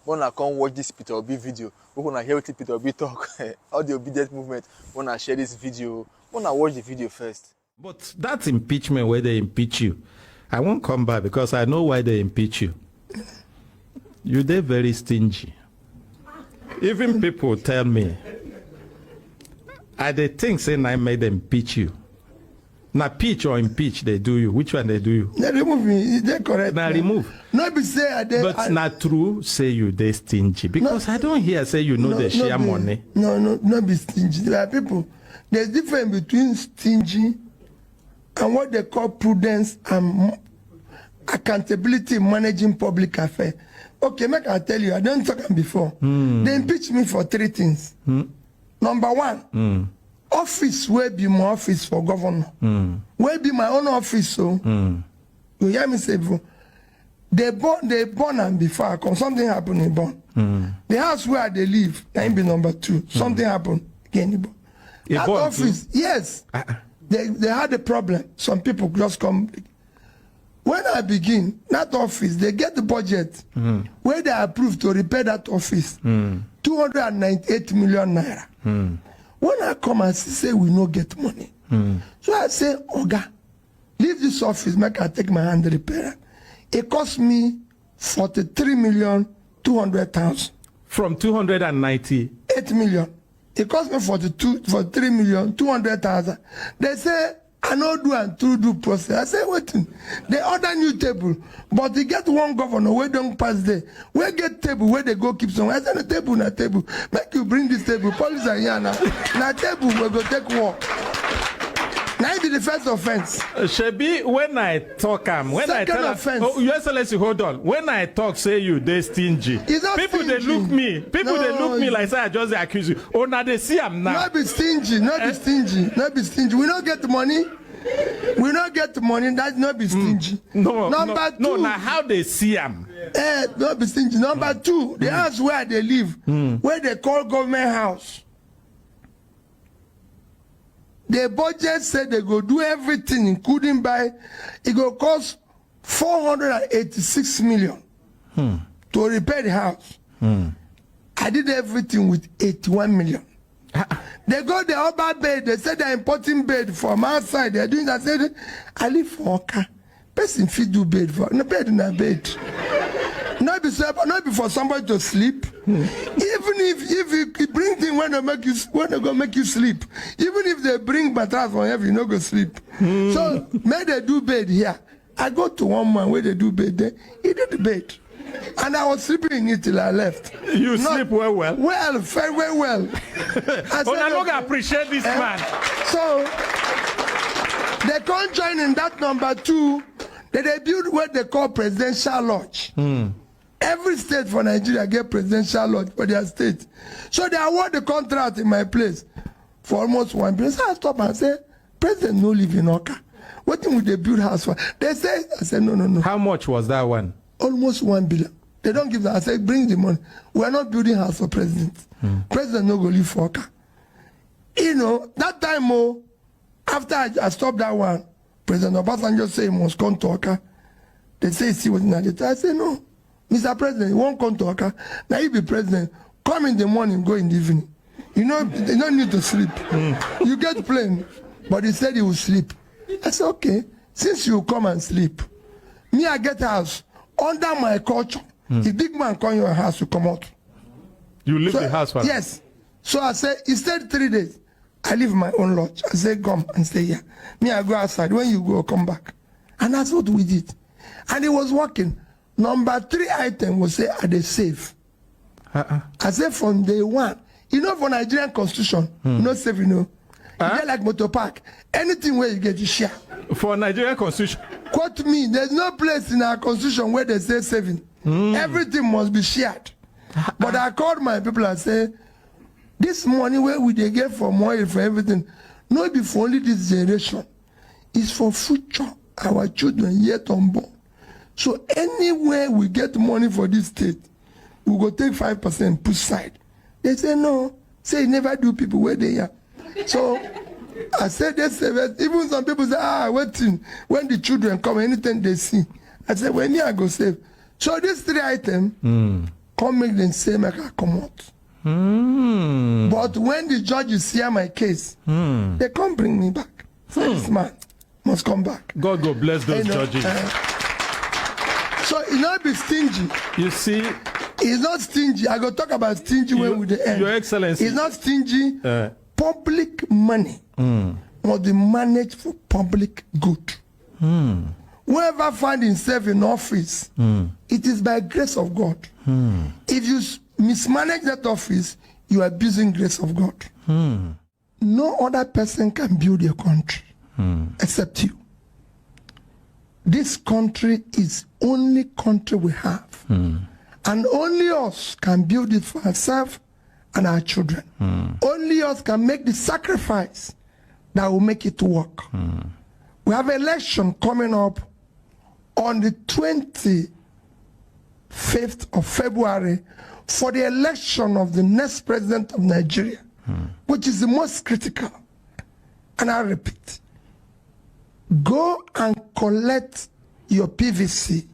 when I come watch this Peter Obi video, when I hear what Peter Obi talk, all the obedient movement, when I share this video, when I watch the video first. But that's impeachment where they impeach you. I won't come back because I know why they impeach you. They're very stingy. Even people tell me, are they think saying I made them impeach you? Now, pitch or impeach, they do you. Which one they do you? They remove me. Is that correct? Now, remove. No, be say but not true, say you they stingy. Because no, I don't hear say you know they share money. No, be stingy. There are people. There's difference between stingy and what they call prudence and accountability in managing public affairs. Okay, make I tell you, I don't talk before. They impeach me for 3 things. Number 1, office will be my office for governor. Will be my own office, so you hear me say before. They born and before I come, something happened in born. The house where they live, that be number 2. Something happened again. That office, too? Yes. They had a problem. Some people just come. When I begin, that office, they get the budget where they approve to repair that office. 298 million naira. When I come and say we no get money. So I say, Oga, leave this office, make I take my hand repair. It cost me 43,200,000. From 298 million. It cost me 43,200,000. They say, I know do and do process. I say, wait, they order new table, but they get one governor where don't pass there. Where get table where they go keep some. I say, the table, na table. Make you bring this table. Police are here now. Na table, we go take walk. Now it be the first offense. Shebi, when I talk, when second I tell offense. Oh, Your Excellency, hold on. When I talk, say you they stingy. People stingy. They look me. People they look me like say I just accuse you. Oh, now they see I'm now. Not be stingy. Not be stingy. Not be stingy. We don't get the money. We don't get the money. That's not be stingy. Number 2. No. Now how they see them? Not be stingy. Number 2. The house where they live, where they call government house. The budget said they go do everything, including buy. It go cost 486 million to repair the house. I did everything with 81 million. They got the other bed. They said they're importing bed from outside. They're doing that. I said, I live for Oka. Person fit do bed for no bed in a bed. Not be for somebody to sleep. Even if you bring things when they go make you sleep. Even if they bring mattress from heaven, you no go sleep. So may they do bed here. I go to one man where they do bed there. He did the bed. And I was sleeping in it till I left. You sleep well? Well, very well. I don't appreciate this man. So they can't join in that number 2. They build what they call presidential lodge. Every state for Nigeria get presidential lodge for their state. So they award the contract in my place for almost 1 billion. So I stop and say, President no live in Oka. What thing would they build house for? They say, I said, no. How much was that one? Almost 1 billion. They don't give that. I said, bring the money. We are not building house for president. President no go live for Oka. You know, that time, after I stopped that one, President Obasanjo said he must come to Oka. They say he was in Nigeria. I said, no. Mr. President, you won't come to Oka. Now you be president. Come in the morning, go in the evening. You know, you don't need to sleep. You get plane. But he said he will sleep. I said, okay. Since you come and sleep, me, I get house. Under my culture, the big man come your house to come out. You leave the house? Yes. So I said, he stayed 3 days. I leave my own lodge. I said, come and stay here. Me, I go outside. When you go, come back. And that's what we did. And it was working. Number 3 item was say, are they safe? I said, from day 1. You know, for Nigerian constitution, no safe, you know. You get like motor park. Anything where you get, you share. For Nigerian constitution? Quote me, there's no place in our constitution where they say saving. Everything must be shared. But I called my people and said, this money where we they get for money for everything, not be for only this generation. It's for future, our children yet unborn. So anywhere we get money for this state, we go take 5%, push side. They say no. Say never do people where they are. So I said this, even some people say, waiting when the children come, anything they see. I said, when I go save. So these 3 items, come make them say make I come out. But when the judges hear my case, they come bring me back. So this man must come back. God go bless those judges. So he not be stingy. You see, he's not stingy. I go talk about stingy when we the end. Your Excellency, he's not stingy. Public money must be managed for public good. Whoever find himself in office, it is by grace of God. If you mismanage that office, you are abusing grace of God. No other person can build your country except you. This country is only country we have. And only us can build it for ourselves and our children. Only us can make the sacrifice that will make it work. We have an election coming up on the 25th of February for the election of the next president of Nigeria, which is the most critical. And I repeat, go and collect your PVC.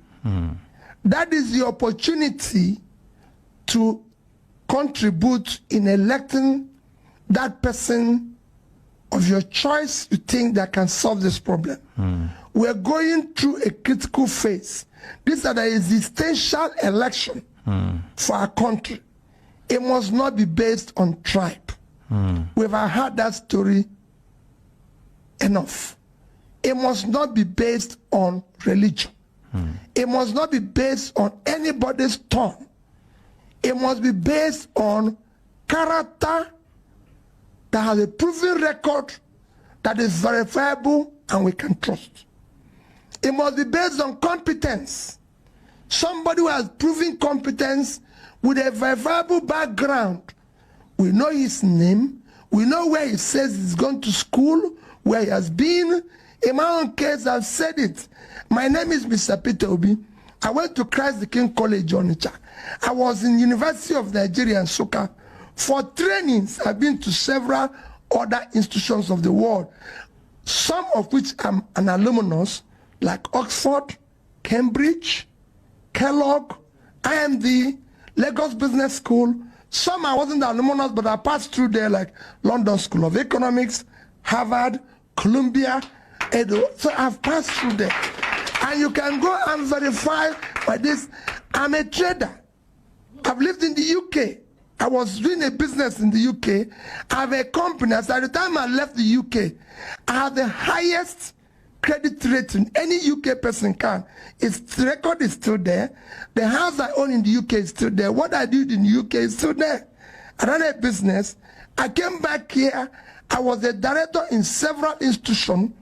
That is the opportunity to contribute in electing that person of your choice you think that can solve this problem. We're going through a critical phase. This is an existential election for our country. It must not be based on tribe. We've heard that story enough. It must not be based on religion. It must not be based on anybody's tongue. It must be based on character that has a proven record that is verifiable and we can trust. It must be based on competence. Somebody who has proven competence with a verifiable background. We know his name. We know where he says he's gone to school, where he has been. In my own case, I've said it. My name is Mr. Peter Obi. I went to Christ the King College, Onitsha. I was in University of Nigeria and Nsukka. For trainings, I've been to several other institutions of the world, some of which I'm an alumnus, like Oxford, Cambridge, Kellogg, IMD, Lagos Business School. Some I wasn't an alumnus, but I passed through there, like London School of Economics, Harvard, Columbia, Edo. So I've passed through there. And you can go and verify by this. I'm a trader. I've lived in the UK. I was doing a business in the UK. I have a company. As at the time I left the UK, I have the highest credit rating any UK person can. The record is still there. The house I own in the UK is still there. What I did in the UK is still there. I ran a business. I came back here. I was a director in several institutions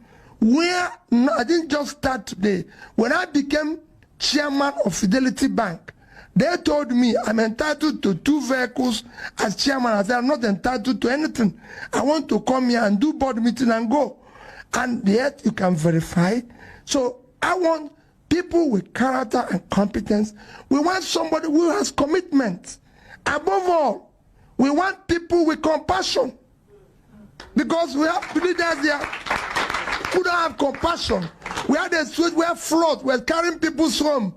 where I didn't just start today. When I became chairman of Fidelity Bank, they told me I'm entitled to 2 vehicles as chairman. I said, I'm not entitled to anything. I want to come here and do board meeting and go. And yet you can verify. So I want people with character and competence. We want somebody who has commitment. Above all, we want people with compassion. Because we have leaders here who don't have compassion. We are the street, we are flood, we are carrying people's home.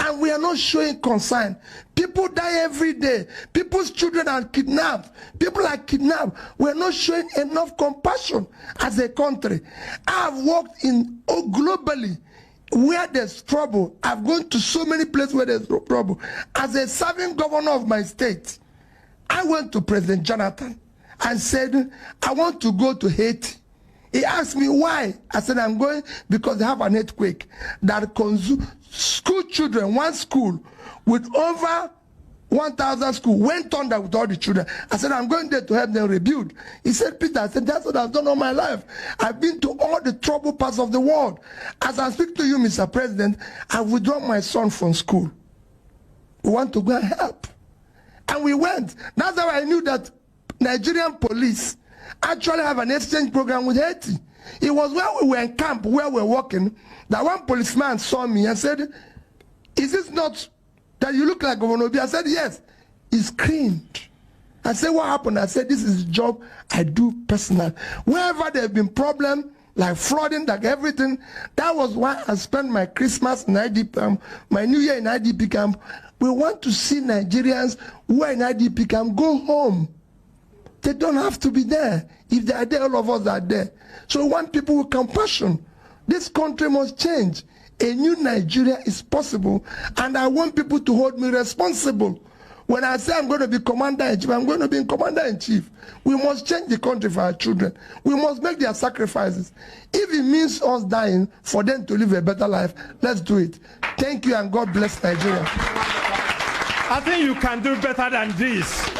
And we are not showing concern. People die every day. People's children are kidnapped. People are kidnapped. We are not showing enough compassion as a country. I have worked in globally where there's trouble. I've gone to so many places where there's trouble. As a serving governor of my state, I went to President Jonathan and said, I want to go to Haiti. He asked me why. I said, I'm going because they have an earthquake that consumed school children. One school with over 1,000 schools went under with all the children. I said, I'm going there to help them rebuild. He said, Peter, I said, that's what I've done all my life. I've been to all the troubled parts of the world. As I speak to you, Mr. President, I've withdrawn my son from school. We want to go and help. And we went. That's how I knew that Nigerian police actually have an exchange program with Haiti. It was when we were in camp, where we were working, that one policeman saw me and said, is this not that you look like Governor Obi? I said, yes. He screamed. I said, what happened? I said, this is a job I do personally. Wherever there have been problems, like flooding, like everything, that was why I spent my Christmas in IDP camp, my New Year in IDP camp, We want to see Nigerians who are in IDP can go home. They don't have to be there. If they are there, all of us are there. So we want people with compassion. This country must change. A new Nigeria is possible, and I want people to hold me responsible. When I say I'm going to be commander-in-chief, I'm going to be commander-in-chief. We must change the country for our children. We must make their sacrifices. If it means us dying for them to live a better life, let's do it. Thank you, and God bless Nigeria. I think you can do better than this.